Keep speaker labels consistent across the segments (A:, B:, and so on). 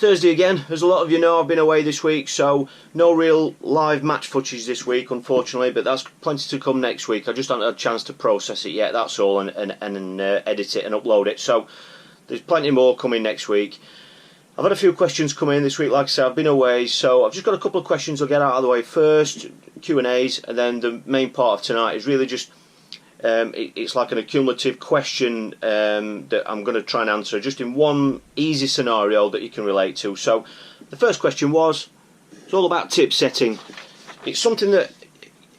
A: Thursday again. As a lot of you know, I've been away this week, so no real live match footage this week, unfortunately, but that's plenty to come next week. I just haven't had a chance to process it yet, that's all, and edit it and upload it. So there's plenty more coming next week. I've had a few questions come in this week. Like I said, I've been away, so I've just got a couple of questions I'll get out of the way first, Q&As, and then the main part of tonight is really just it's like an accumulative question that I'm going to try and answer just in one easy scenario that you can relate to. So the first question was, it's all about tip setting. It's something that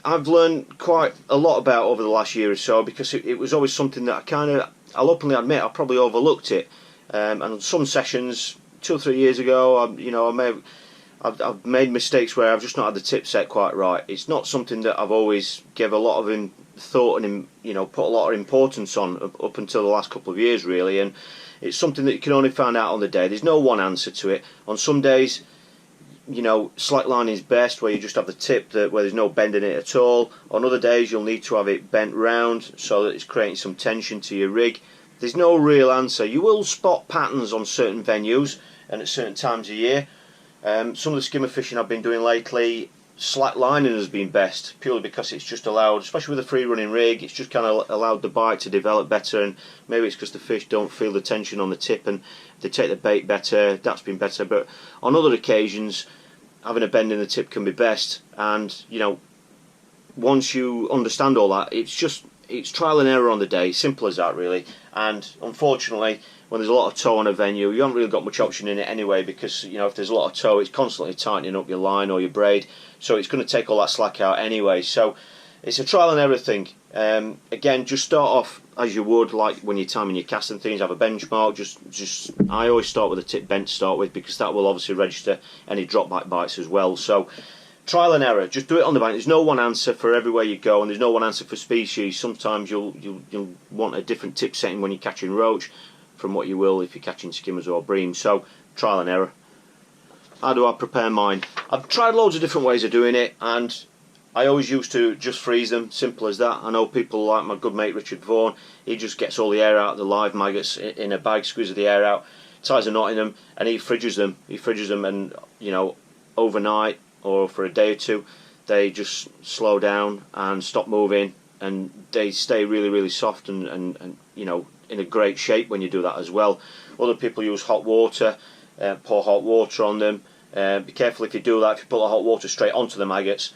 A: I've learned quite a lot about over the last year or so, because it was always something that I'll openly admit I probably overlooked it, and on some sessions 2 or 3 years ago, I've made mistakes where I've just not had the tip set quite right. It's not something that I've always gave a lot of thought and put a lot of importance on up until the last couple of years, really. And it's something that you can only find out on the day. There's no one answer to it. On some days, slackline is best, where you just have the tip where there's no bend in it at all. On other days, you'll need to have it bent round so that it's creating some tension to your rig. There's no real answer. You will spot patterns on certain venues and at certain times of year. Some of the skimmer fishing I've been doing lately, slack lining has been best, purely because it's just allowed, especially with a free running rig, it's just kind of allowed the bite to develop better, and maybe it's because the fish don't feel the tension on the tip and they take the bait better. That's been better. But on other occasions, having a bend in the tip can be best, and once you understand all that, it's trial and error on the day, simple as that, really. And unfortunately, when there's a lot of tow on a venue, you haven't really got much option in it anyway, because if there's a lot of tow, it's constantly tightening up your line or your braid, so it's going to take all that slack out anyway. So it's a trial and error thing. Again, just start off as you would, like when you're timing your cast and things, have a benchmark. Just I always start with a tip bent to start with, because that will obviously register any drop back bites as well. So trial and error, just do it on the bank. There's no one answer for everywhere you go, and there's no one answer for species. Sometimes you'll want a different tip setting when you're catching roach from what you will if you're catching skimmers or bream. So trial and error. How do I prepare mine? I've tried loads of different ways of doing it, and I always used to just freeze them, simple as that. I know people like my good mate Richard Vaughan, he just gets all the air out of the live maggots in a bag, squeezes the air out, ties a knot in them, and he fridges them, and overnight or for a day or two, they just slow down and stop moving, and they stay really, really soft and in a great shape when you do that as well. Other people use hot water, pour hot water on them. Be careful if you do that. If you put the hot water straight onto the maggots,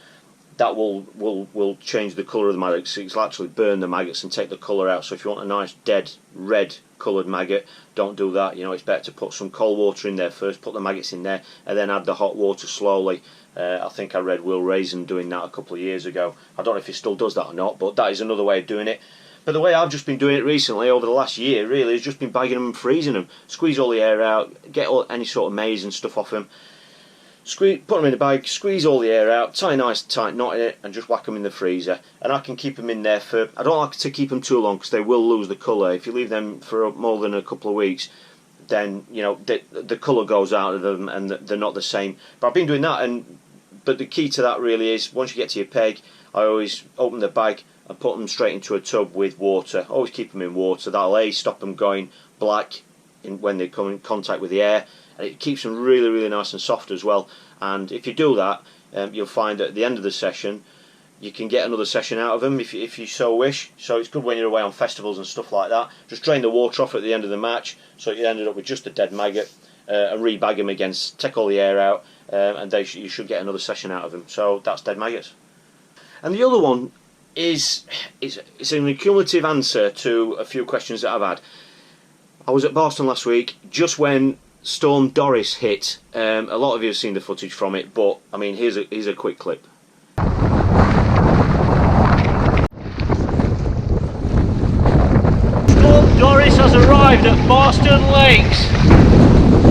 A: that will change the colour of the maggots. It'll actually burn the maggots and take the colour out. So if you want a nice dead red coloured maggot, don't do that. It's better to put some cold water in there first, put the maggots in there, and then add the hot water slowly. I think I read Will Raisin doing that a couple of years ago. I don't know if he still does that or not, but that is another way of doing it. But the way I've just been doing it recently, over the last year, really, is just been bagging them and freezing them. Squeeze all the air out, get any sort of maize and stuff off them. Put them in a bag, squeeze all the air out, tie a nice tight knot in it, and just whack them in the freezer. And I can keep them in there for, I don't like to keep them too long because they will lose the colour. If you leave them for more than a couple of weeks, then the colour goes out of them and they're not the same. But I've been doing that, but the key to that really is, once you get to your peg, I always open the bag and put them straight into a tub with water. Always keep them in water. That'll stop them going black when they come in contact with the air, and it keeps them really, really nice and soft as well. And if you do that, you'll find that at the end of the session you can get another session out of them if you so wish. So it's good when you're away on festivals and stuff like that. Just drain the water off at the end of the match, so you ended up with just a dead maggot, and rebag them again, take all the air out, and you should get another session out of them. So that's dead maggots. And the other one is an accumulative answer to a few questions that I've had. I was at Barston last week, just when Storm Doris hit. A lot of you have seen the footage from it, but I mean, here's a quick clip. Storm Doris has arrived at Barston Lakes.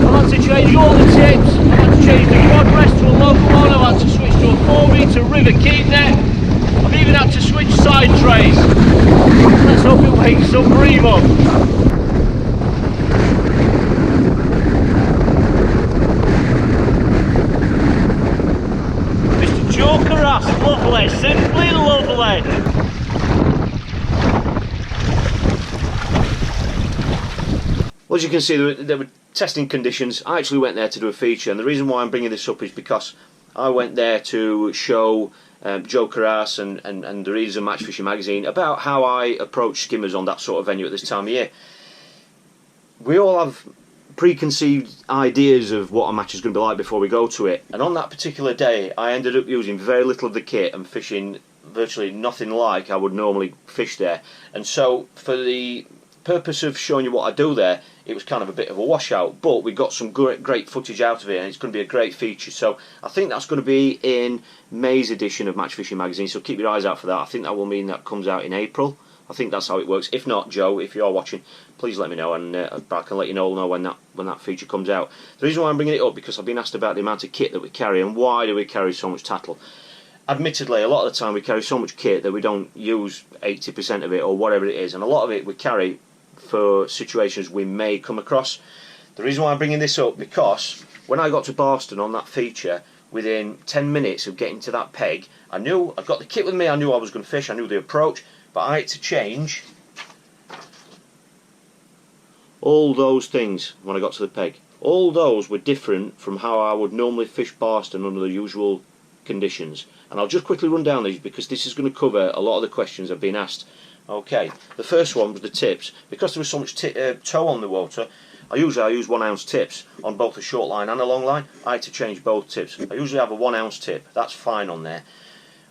A: I've had to change all the tips. I've had to change the quad rest to a local one. I've had to switch to a 4-metre river keep net. I've even had to switch side trays. Let's hope it wakes some bream up. Mr. Joker ass, lovely, simply lovely. Well, as you can see, there were testing conditions. I actually went there to do a feature, and the reason why I'm bringing this up is because I went there to show Joe Carras and the readers of Match Fishing magazine about how I approach skimmers on that sort of venue at this time of year. We all have preconceived ideas of what a match is going to be like before we go to it, and on that particular day I ended up using very little of the kit and fishing virtually nothing like I would normally fish there. And so for the purpose of showing you what I do there, it was kind of a bit of a washout, but we got some great footage out of it, and it's going to be a great feature. So I think that's going to be in May's edition of Match Fishing magazine, so keep your eyes out for that. I think that will mean that comes out in April. I think that's how it works. If not, Joe, if you're watching, please let me know, and I can let you know when that feature comes out. The reason why I'm bringing it up, because I've been asked about the amount of kit that we carry and why do we carry so much tattle. Admittedly, a lot of the time we carry so much kit that we don't use 80% of it or whatever it is, and a lot of it we carry for situations we may come across. The reason why I'm bringing this up, because when I got to Barston on that feature, within 10 minutes of getting to that peg, I knew I'd got the kit with me, I knew I was going to fish, I knew the approach, but I had to change all those things when I got to the peg. All those were different from how I would normally fish Barston under the usual conditions, and I'll just quickly run down these because this is going to cover a lot of the questions I've been asked. Okay, the first one was the tips. Because there was so much tow on the water, I use 1 ounce tips on both a short line and a long line. I had to change both tips. I usually have a 1 ounce tip, that's fine on there.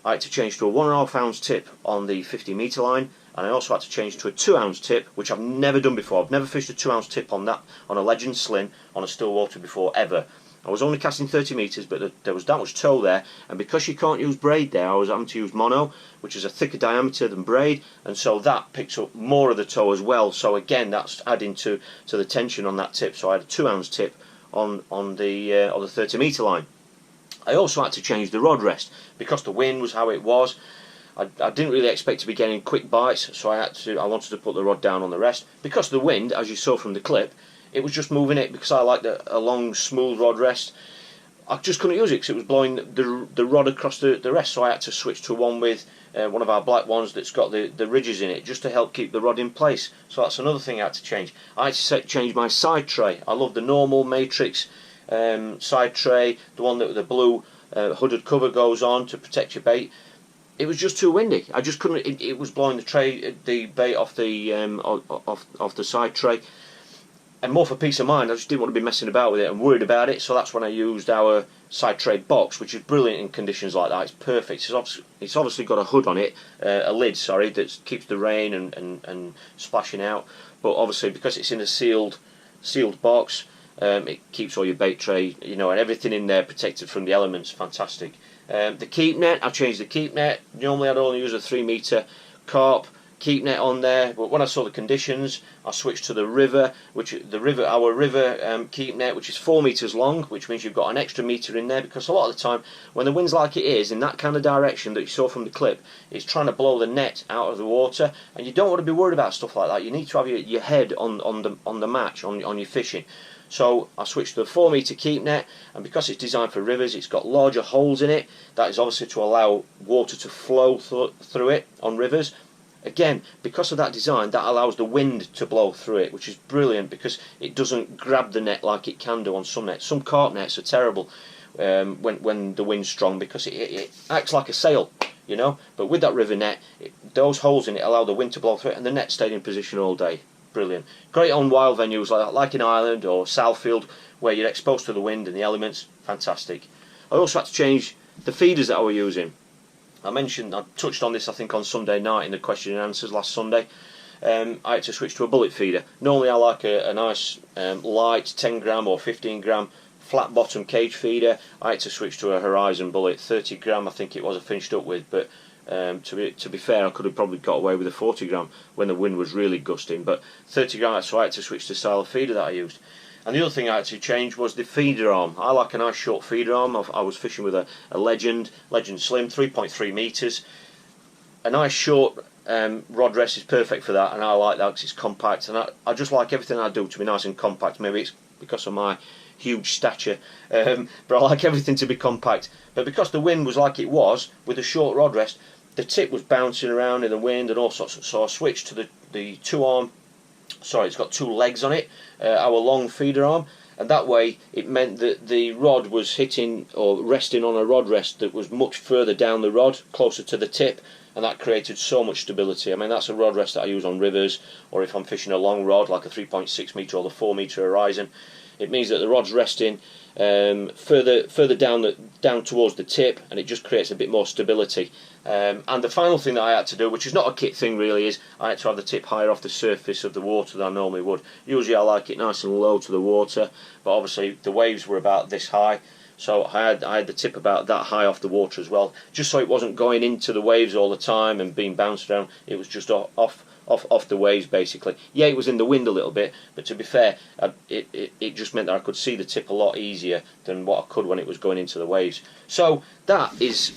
A: I had to change to a 1.5 ounce tip on the 50 metre line, and I also had to change to a 2 ounce tip, which I've never done before. I've never fished a 2 ounce tip on that, on a Legend Slim, on a still water before, ever. I was only casting 30 metres, but there was that much tow there, and because you can't use braid there, I was having to use mono, which is a thicker diameter than braid, and so that picks up more of the tow as well. So again, that's adding to the tension on that tip. So I had a 2 ounce tip on the 30 metre line. I also had to change the rod rest because the wind was how it was. I didn't really expect to be getting quick bites, so I wanted to put the rod down on the rest. Because of the wind, as you saw from the clip, it was just moving it, because I liked a long smooth rod rest. I just couldn't use it because it was blowing the rod across the rest, so I had to switch to one with one of our black ones that's got the ridges in it, just to help keep the rod in place. So that's another thing I had to change. I had to change my side tray. I love the normal Matrix side tray, the one that the blue hooded cover goes on to protect your bait. It was just too windy. I just couldn't. It was blowing the bait off the side tray. And more for peace of mind, I just didn't want to be messing about with it and worried about it, so that's when I used our side tray box, which is brilliant in conditions like that. It's perfect. It's obviously got a hood on it, a lid, sorry, that keeps the rain and splashing out. But obviously, because it's in a sealed box, it keeps all your bait tray, and everything in there protected from the elements. Fantastic. The keep net, I changed the keep net. Normally, I'd only use a 3 metre carp keep net on there, but when I saw the conditions, I switched to our river keep net, which is 4 metres long, which means you've got an extra metre in there, because a lot of the time when the wind's like it is in that kind of direction that you saw from the clip, it's trying to blow the net out of the water, and you don't want to be worried about stuff like that. You need to have your head on the match, on your fishing. So I switched to the 4 metre keep net, and because it's designed for rivers, it's got larger holes in it. That is obviously to allow water to flow through it on rivers. Again, because of that design, that allows the wind to blow through it, which is brilliant because it doesn't grab the net like it can do on some nets. Some carp nets are terrible when the wind's strong, because it acts like a sail, But with that river net, those holes in it allow the wind to blow through it, and the net stayed in position all day. Brilliant. Great on wild venues like in Ireland or Southfield, where you're exposed to the wind and the elements. Fantastic. I also had to change the feeders that I was using. I touched on this I think on Sunday night in the question and answers last Sunday. I had to switch to a bullet feeder. Normally I like a nice light 10 gram or 15 gram flat bottom cage feeder. I had to switch to a Horizon bullet 30 gram I think it was I finished up with, but to be fair, I could have probably got away with a 40 gram when the wind was really gusting, but 30 gram, so I had to switch to the style of feeder that I used. And the other thing I had to change was the feeder arm. I like a nice short feeder arm. I was fishing with a Legend Slim, 3.3 metres. A nice short rod rest is perfect for that, and I like that because it's compact, and I just like everything I do to be nice and compact. Maybe it's because of my huge stature, but I like everything to be compact. But because the wind was like it was, with a short rod rest, the tip was bouncing around in the wind and all sorts, so I switched to the 2 arm sorry, it's got 2 legs on it, our long feeder arm, and that way it meant that the rod was hitting or resting on a rod rest that was much further down the rod, closer to the tip, and that created so much stability. I mean, that's a rod rest that I use on rivers, or if I'm fishing a long rod like a 3.6 metre or the 4 metre horizon. It means that the rod's resting further down towards the tip, and it just creates a bit more stability. And the final thing that I had to do, which is not a kit thing really, is I had to have the tip higher off the surface of the water than I normally would. Usually I like it nice and low to the water, but obviously the waves were about this high, so I had the tip about that high off the water as well, just so it wasn't going into the waves all the time and being bounced around. It was just off the waves basically. Yeah, it was in the wind a little bit, but to be fair, it just meant that I could see the tip a lot easier than what I could when it was going into the waves. So that is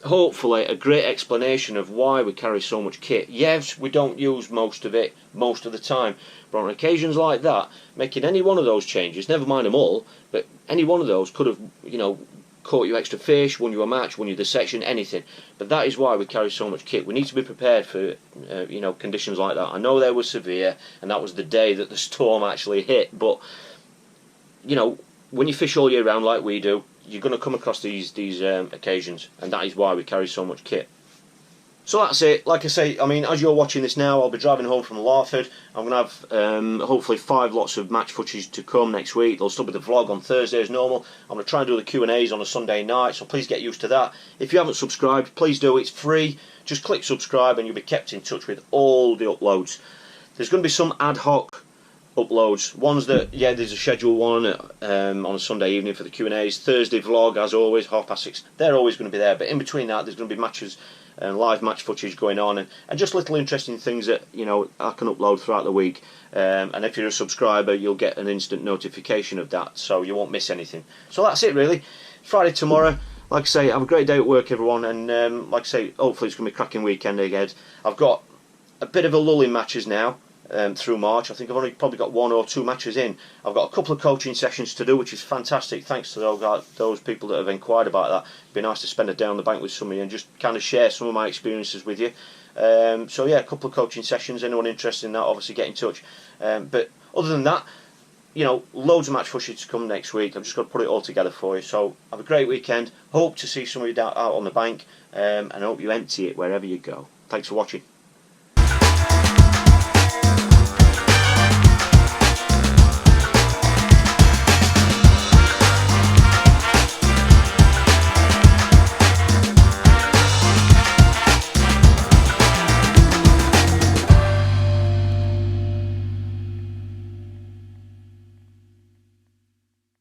A: hopefully a great explanation of why we carry so much kit. Yes, we don't use most of it most of the time, but on occasions like that, making any one of those changes, never mind them all, but any one of those could have, you know, caught you extra fish, won you a match, won you the section, anything. But that is why we carry so much kit. We need to be prepared for you know, conditions like that. I know they were severe, and that was the day that the storm actually hit, but you know, when you fish all year round like we do, you're going to come across these occasions, and that is why we carry so much kit. So that's it. Like I say, I mean, as you're watching this now, I'll be driving home from Larford. I'm going to have hopefully 5 lots of match footage to come next week. There'll still be the vlog on Thursday as normal. I'm going to try and do the Q&As on a Sunday night, so please get used to that. If you haven't subscribed, please do. It's free. Just click subscribe and you'll be kept in touch with all the uploads. There's going to be some ad hoc uploads. Ones that, yeah, there's a scheduled one on a Sunday evening for the Q&As. Thursday vlog, as always, 6:30. They're always going to be there, but in between that, there's going to be matches and live match footage going on, and just little interesting things that, you know, I can upload throughout the week. And if you're a subscriber, you'll get an instant notification of that, so you won't miss anything. So that's it really. Friday tomorrow. Like I say, have a great day at work, everyone, and like I say, hopefully it's going to be a cracking weekend ahead. I've got a bit of a lull in matches now. Through March, I think I've only probably got 1 or 2 matches in. I've got a couple of coaching sessions to do, which is fantastic. Thanks to those people that have inquired about that. It'd be nice to spend a day on the bank with some of you and just kind of share some of my experiences with you. So yeah, a couple of coaching sessions. Anyone interested in that, obviously get in touch. But other than that, you know, loads of match footage to come next week. I've just got to put it all together for you. So have a great weekend. Hope to see some of you out on the bank, and I hope you empty it wherever you go. Thanks for watching.